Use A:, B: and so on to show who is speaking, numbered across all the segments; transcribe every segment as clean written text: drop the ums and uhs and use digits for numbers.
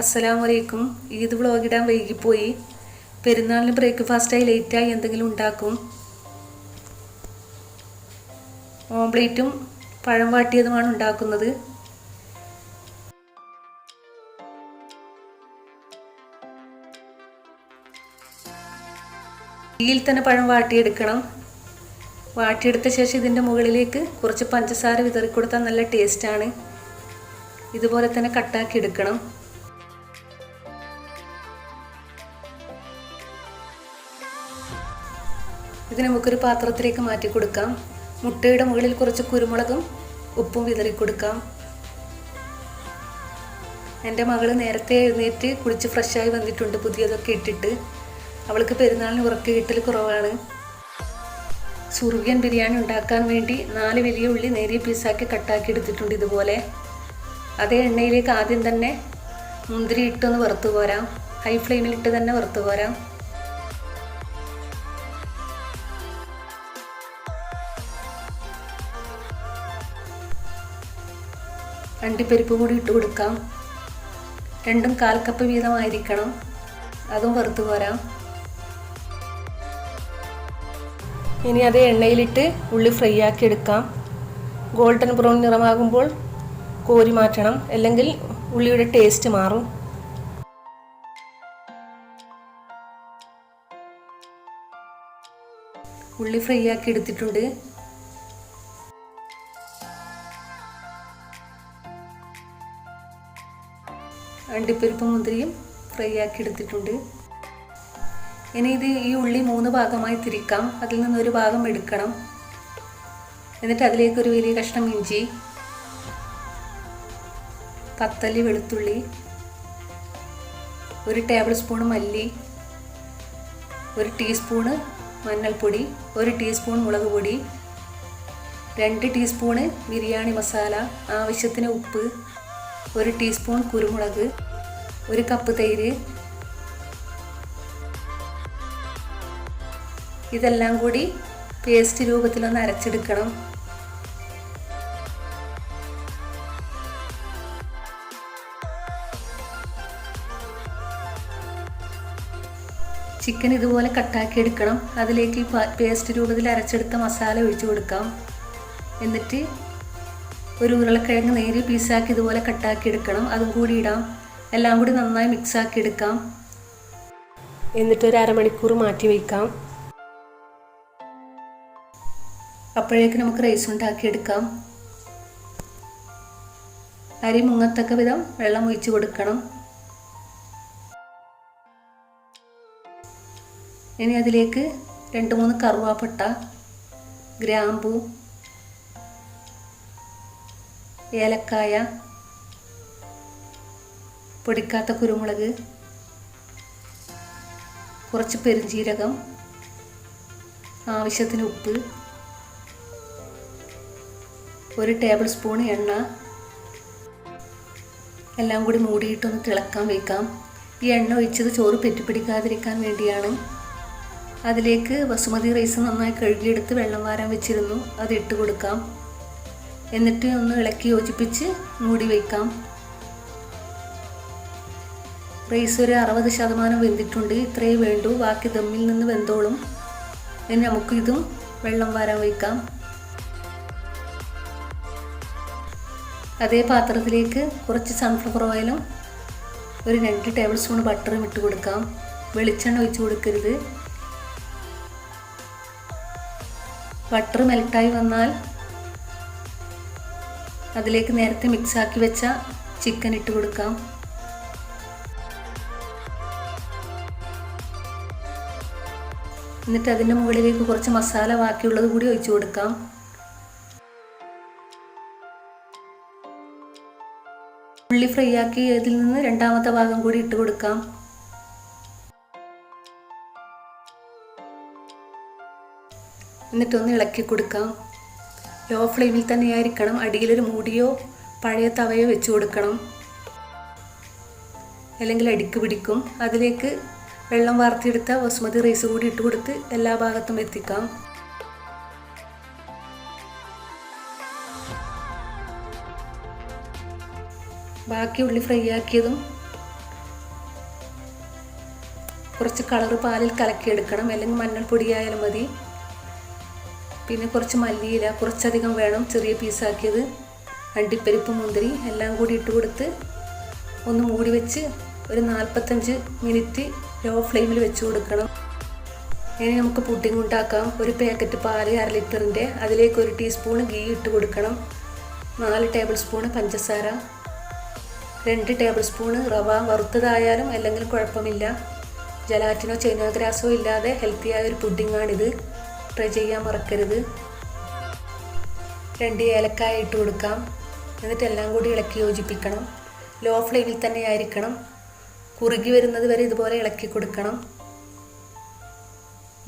A: അസ്സലാമലൈക്കും. ഈദ് വ്ളോഗ് ഇടാൻ വൈകിപ്പോയി. പെരുന്നാളിന് ബ്രേക്ക്ഫാസ്റ്റായി ലേറ്റായി എന്തെങ്കിലും ഉണ്ടാക്കും. ഓംപ്ലേറ്റും പഴം വാട്ടിയതുമാണ് ഉണ്ടാക്കുന്നത്. തീയിൽ തന്നെ പഴം വാട്ടിയെടുക്കണം. വാട്ടിയെടുത്ത ശേഷം ഇതിൻ്റെ മുകളിലേക്ക് കുറച്ച് പഞ്ചസാര വിതറിക്കൊടുത്താൽ നല്ല ടേസ്റ്റാണ്. ഇതുപോലെ തന്നെ കട്ടാക്കി എടുക്കണം. ഇത് നമുക്കൊരു പാത്രത്തിലേക്ക് മാറ്റി കൊടുക്കാം. മുട്ടയുടെ മുകളിൽ കുറച്ച് കുരുമുളകും ഉപ്പും വിതറി കൊടുക്കാം. എൻ്റെ മകള് നേരത്തെ എഴുന്നേറ്റ് കുളിച്ച് ഫ്രഷായി വന്നിട്ടുണ്ട്, പുതിയതൊക്കെ ഇട്ടിട്ട്. അവൾക്ക് പെരുന്നാളിന് ഉറക്കം കിട്ടൽ കുറവാണ്. സുർഗിയൻ ബിരിയാണി ഉണ്ടാക്കാൻ വേണ്ടി 4 വലിയ ഉള്ളി നേരിയ പീസാക്കി കട്ടാക്കി എടുത്തിട്ടുണ്ട്. ഇതുപോലെ അതേ എണ്ണയിലേക്ക് ആദ്യം തന്നെ മുന്തിരി ഇട്ടൊന്ന് വറുത്ത് കോരാം. ഹൈ ഫ്ലെയിമിലിട്ട് തന്നെ വറുത്ത് കോരാം. അണ്ടിപ്പരിപ്പ് കൂടി ഇട്ട് കൊടുക്കാം. രണ്ടും 1/4 കപ്പ് വീതമായിരിക്കണം. അതും വറുത്ത് കോരാം. ഇനി അതേ എണ്ണയിലിട്ട് ഉള്ളി ഫ്രൈ ആക്കി എടുക്കാം. ഗോൾഡൻ ബ്രൗൺ നിറമാകുമ്പോൾ കോരി മാറ്റണം, അല്ലെങ്കിൽ ഉള്ളിയുടെ ടേസ്റ്റ് മാറും. ഉള്ളി ഫ്രൈ ആക്കി എടുത്തിട്ടുണ്ട്. അണ്ടിപ്പരിപ്പ് മുന്തിരിയും ഫ്രൈ ആക്കി എടുത്തിട്ടുണ്ട്. ഇനി ഈ ഉള്ളി 3 ഭാഗമായി തിരിക്കാം. അതിൽ നിന്നൊരു ഭാഗം എടുക്കണം. എന്നിട്ട് അതിലേക്ക് ഒരു വലിയ കഷ്ണം ഇഞ്ചി, 10 അല്ലി വെളുത്തുള്ളി, 1 ടേബിൾ സ്പൂൺ മല്ലി, 1 ടീസ്പൂണ് മഞ്ഞൾപ്പൊടി, 1 ടീസ്പൂൺ മുളക് പൊടി, 2 ടീസ്പൂണ് ബിരിയാണി മസാല, ആവശ്യത്തിന് ഉപ്പ്, 1 ടീസ്പൂൺ കുരുമുളക്, 1 കപ്പ് തൈര്. ഇതെല്ലാം കൂടി പേസ്റ്റ് രൂപത്തിലൊന്ന് അരച്ചെടുക്കണം. ചിക്കൻ ഇതുപോലെ കട്ടാക്കി എടുക്കണം. അതിലേക്ക് പേസ്റ്റ് രൂപത്തിൽ അരച്ചെടുത്ത മസാല ഒഴിച്ചു കൊടുക്കാം. എന്നിട്ട് ഒരു ഉരുളക്കിഴങ്ങ് നേരിയ പീസാക്കി ഇതുപോലെ കട്ടാക്കി എടുക്കണം. അതും കൂടി ഇടാം. എല്ലാം കൂടി നന്നായി മിക്സാക്കി എടുക്കാം. എന്നിട്ട് ഒരു അരമണിക്കൂർ മാറ്റി വയ്ക്കാം. അപ്പോഴേക്ക് നമുക്ക് റൈസ് ഉണ്ടാക്കിയെടുക്കാം. അരി മുങ്ങത്തക്ക വിധം വെള്ളം ഒഴിച്ച് കൊടുക്കണം. ഇനി അതിലേക്ക് 2-3 കറുവാപ്പട്ട, ഗ്രാമ്പൂ, ഏലക്കായ, പൊടിക്കാത്ത കുരുമുളക്, കുറച്ച് പെരുംജീരകം, ആവശ്യത്തിന് ഉപ്പ്, 1 ടേബിൾ സ്പൂൺ എണ്ണ, എല്ലാം കൂടി മൂടിയിട്ടൊന്ന് തിളക്കാൻ വയ്ക്കാം. ഈ എണ്ണ ഒഴിച്ചത് ചോറ് പെറ്റിപ്പിടിക്കാതിരിക്കാൻ വേണ്ടിയാണ്. അതിലേക്ക് ബസുമതി റൈസ് നന്നായി കഴുകിയെടുത്ത് വെള്ളം വാരാൻ വെച്ചിരുന്നു, അത് ഇട്ട് കൊടുക്കാം. എന്നിട്ട് ഒന്ന് ഇളക്കി യോജിപ്പിച്ച് മൂടി വയ്ക്കാം. റൈസ് ഒരു 60% വെന്തിട്ടുണ്ട്. ഇത്രയേ വേണ്ടൂ, ബാക്കി ദമ്മിൽ നിന്ന് വെന്തോളും. ഇനി നമുക്ക് ഇതും വെള്ളം വാരാൻ വയ്ക്കാം. അതേ പാത്രത്തിലേക്ക് കുറച്ച് സൺഫ്ലവർ ഓയിലും 2 ടേബിൾ സ്പൂൺ ബട്ടറും ഇട്ട് കൊടുക്കാം. വെളിച്ചെണ്ണ ഒഴിച്ച് കൊടുക്കരുത്. ബട്ടർ മെൽട്ടായി വന്നാൽ അതിലേക്ക് നേരത്തെ മിക്സാക്കി വെച്ച ചിക്കൻ ഇട്ട് കൊടുക്കാം. എന്നിട്ട് അതിൻ്റെ മുകളിലേക്ക് കുറച്ച് മസാല ബാക്കിയുള്ളത് കൂടി ഒഴിച്ചു കൊടുക്കാം. ഉള്ളി ഫ്രൈ ആക്കി ഇതിൽ നിന്ന് 2ാമത്തെ ഭാഗം കൂടി ഇട്ട് കൊടുക്കാം. എന്നിട്ടൊന്ന് ഇളക്കി കൊടുക്കാം. ലോ ഫ്ലെയിമിൽ തന്നെ ആയിരിക്കണം. അടിയിലൊരു മൂടിയോ പഴയ തവയോ വെച്ച് കൊടുക്കണം, അല്ലെങ്കിൽ അടിക്ക് പിടിക്കും. അതിലേക്ക് വെള്ളം വാർത്തിയെടുത്ത ബസുമതി റൈസ് കൂടി ഇട്ട് കൊടുത്ത് എല്ലാ ഭാഗത്തും എത്തിക്കാം. ബാക്കി ഉള്ളി ഫ്രൈ ആക്കിയതും കുറച്ച് കളർ പാലിൽ കലക്കിയെടുക്കണം, അല്ലെങ്കിൽ മഞ്ഞൾപ്പൊടി ആയാലും മതി. പിന്നെ കുറച്ച് മല്ലിയില കുറച്ചധികം വേണം, ചെറിയ പീസാക്കിയത്. അണ്ടിപ്പരിപ്പ്, മുന്തിരി എല്ലാം കൂടി ഇട്ട് കൊടുത്ത് ഒന്ന് മൂടി വെച്ച് ഒരു 45 മിനിറ്റ് ലോ ഫ്ലെയിമിൽ വെച്ച് കൊടുക്കണം. ഇനി നമുക്ക് പുഡിംഗ് ഉണ്ടാക്കാം. ഒരു പാക്കറ്റ് പാല് 1/2 ലിറ്ററിൻ്റെ, അതിലേക്ക് 1 ടീസ്പൂൺ ഗീ ഇട്ട് കൊടുക്കണം. 4 ടേബിൾ സ്പൂൺ പഞ്ചസാര, 2 ടേബിൾ സ്പൂൺ റവ, വറുത്തതായാലും അല്ലെങ്കിൽ കുഴപ്പമില്ല. ജലാറ്റിനോ ചൈന ഗ്രാസോ ഇല്ലാതെ ഹെൽത്തിയായ ഒരു പുഡിങ്ങാണിത്. ട്രൈ ചെയ്യാൻ മറക്കരുത്. 2 ഏലക്കായ ഇട്ട് കൊടുക്കാം. എന്നിട്ട് എല്ലാം കൂടി ഇളക്കി യോജിപ്പിക്കണം. ലോ ഫ്ലെയിമിൽ തന്നെ ആയിരിക്കണം. കുറുകി വരുന്നത് വരെ ഇതുപോലെ ഇളക്കി കൊടുക്കണം.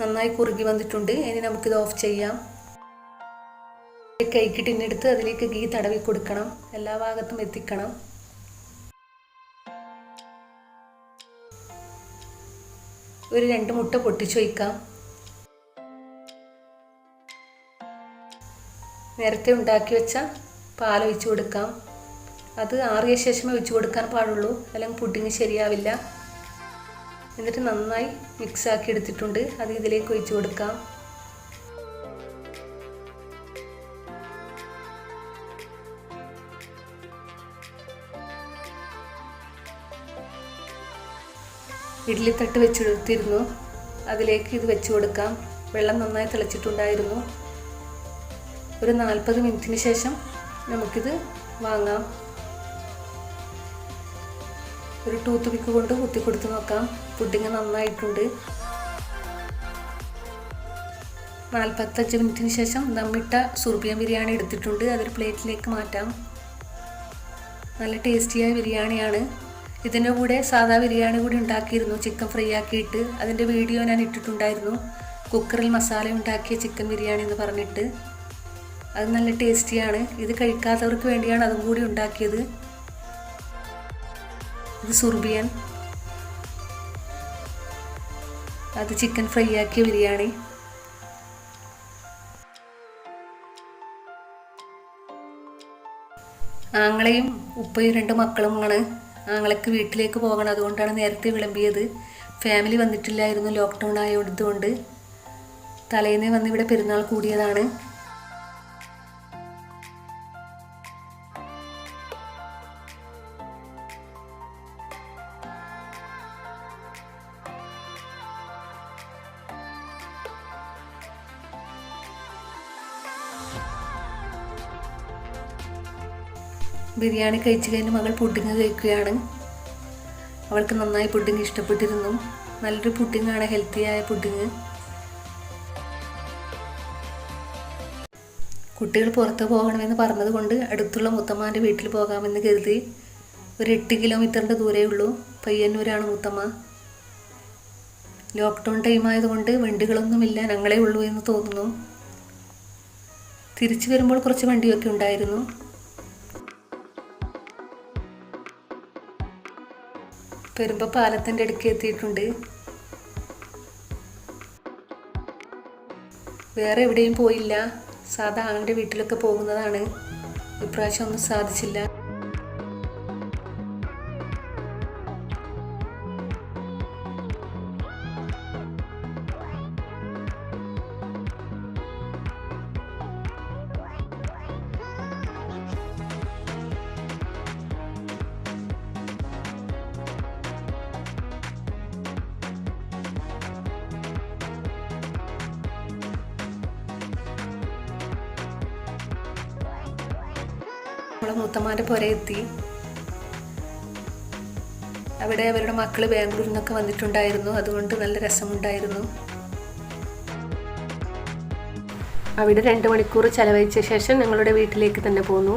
A: നന്നായി കുറുകി വന്നിട്ടുണ്ട്. ഇനി നമുക്കിത് ഓഫ് ചെയ്യാം. കൈക്ക് ടിന്നെടുത്ത് അതിലേക്ക് ഗീ തടവി കൊടുക്കണം. എല്ലാ ഭാഗത്തും എത്തിക്കണം. ഒരു 2 മുട്ട പൊട്ടിച്ചു വയ്ക്കാം. നേരത്തെ ഉണ്ടാക്കി വെച്ച പാലൊഴിച്ച് കൊടുക്കാം. അത് ആറിയ ശേഷമേ ഒഴിച്ച് കൊടുക്കാൻ പാടുള്ളൂ, അല്ലെങ്കിൽ പുഡിങ് ശരിയാവില്ല. എന്നിട്ട് നന്നായി മിക്സാക്കി എടുത്തിട്ടുണ്ട്. അത് ഇതിലേക്ക് ഒഴിച്ച് കൊടുക്കാം. ഇഡ്ഡലിത്തട്ട് വെച്ചെടുത്തിരുന്നു, അതിലേക്ക് ഇത് വെച്ച് കൊടുക്കാം. വെള്ളം നന്നായി തിളച്ചിട്ടുണ്ടായിരുന്നു. ഒരു 40 മിനിറ്റിന് ശേഷം നമുക്കിത് വാങ്ങാം. ഒരു ടൂത്ത് പിക്ക് കൊണ്ട് കുത്തി കൊടുത്ത് നോക്കാം. പുഡിങ് നന്നായിട്ടുണ്ട്. 45 മിനിറ്റിന് ശേഷം ദമ്മിട്ട സുർബിയൻ ബിരിയാണി എടുത്തിട്ടുണ്ട്. അതൊരു പ്ലേറ്റിലേക്ക് മാറ്റാം. നല്ല ടേസ്റ്റിയായ ബിരിയാണിയാണ്. ഇതിൻ്റെ കൂടെ സാധാ ബിരിയാണി കൂടി ഉണ്ടാക്കിയിരുന്നു, ചിക്കൻ ഫ്രൈ ആക്കിയിട്ട്. അതിൻ്റെ വീഡിയോ ഞാൻ ഇട്ടിട്ടുണ്ടായിരുന്നു. കുക്കറിൽ മസാല ഉണ്ടാക്കിയ ചിക്കൻ ബിരിയാണി എന്ന് പറഞ്ഞിട്ട്. അത് നല്ല ടേസ്റ്റിയാണ്. ഇത് കഴിക്കാത്തവർക്ക് വേണ്ടിയാണ് അതും കൂടി ഉണ്ടാക്കിയത്. ഇത് സുർബിയൻ, അത് ചിക്കൻ ഫ്രൈ ആക്കിയ ബിരിയാണി. ആങ്ങളെയും ഉപ്പയും 2 മക്കളുമാണ്. ആങ്ങളക്ക് വീട്ടിലേക്ക് പോകണം, അതുകൊണ്ടാണ് നേരത്തെ വിളമ്പിയത്. ഫാമിലി വന്നിട്ടില്ലായിരുന്നു, ലോക്ക്ഡൗൺ ആയതുകൊണ്ട്. തലേന്നേ വന്ന് ഇവിടെ പെരുന്നാൾ കൂടിയതാണ്. ബിരിയാണി കഴിച്ചു കഴിഞ്ഞ് മകൾ പുഡിങ് കഴിക്കുകയാണ്. അവൾക്ക് നന്നായി പുഡിങ് ഇഷ്ടപ്പെട്ടിരുന്നു. നല്ലൊരു പുഡിങ്ങാണ്, ഹെൽത്തിയായ പുഡിങ്. കുട്ടികൾ പുറത്ത് പോകണമെന്ന് പറഞ്ഞതുകൊണ്ട് അടുത്തുള്ള മുത്തമ്മാൻ്റെ വീട്ടിൽ പോകാമെന്ന് കരുതി. ഒരു 8 കിലോമീറ്ററിൻ്റെ ദൂരേ ഉള്ളൂ. പയ്യന്നൂരാണ് മുത്തമ്മ. ലോക്ക്ഡൗൺ ടൈം ആയതുകൊണ്ട് വണ്ടികളൊന്നുമില്ല, ഞങ്ങളേ ഉള്ളൂ എന്ന് തോന്നുന്നു. തിരിച്ചു വരുമ്പോൾ കുറച്ച് വണ്ടിയൊക്കെ ഉണ്ടായിരുന്നു. വരുമ്പോൾ പാലത്തിൻ്റെ അടുക്ക് എത്തിയിട്ടുണ്ട്. വേറെ എവിടെയും പോയില്ല. സാധാ ആങ്ങളുടെ വീട്ടിലൊക്കെ പോകുന്നതാണ്. ഇപ്രാവശ്യം ഒന്നും സാധിച്ചില്ല. നമ്മളെ മൂത്തമ്മാൻ്റെ പുര എത്തി. അവിടെ അവരുടെ മക്കൾ ബാംഗ്ലൂരിൽ നിന്നൊക്കെ വന്നിട്ടുണ്ടായിരുന്നു. അതുകൊണ്ട് നല്ല രസമുണ്ടായിരുന്നു. അവിടെ 2 മണിക്കൂർ ചെലവഴിച്ച ശേഷം ഞങ്ങളുടെ വീട്ടിലേക്ക് തന്നെ പോന്നു.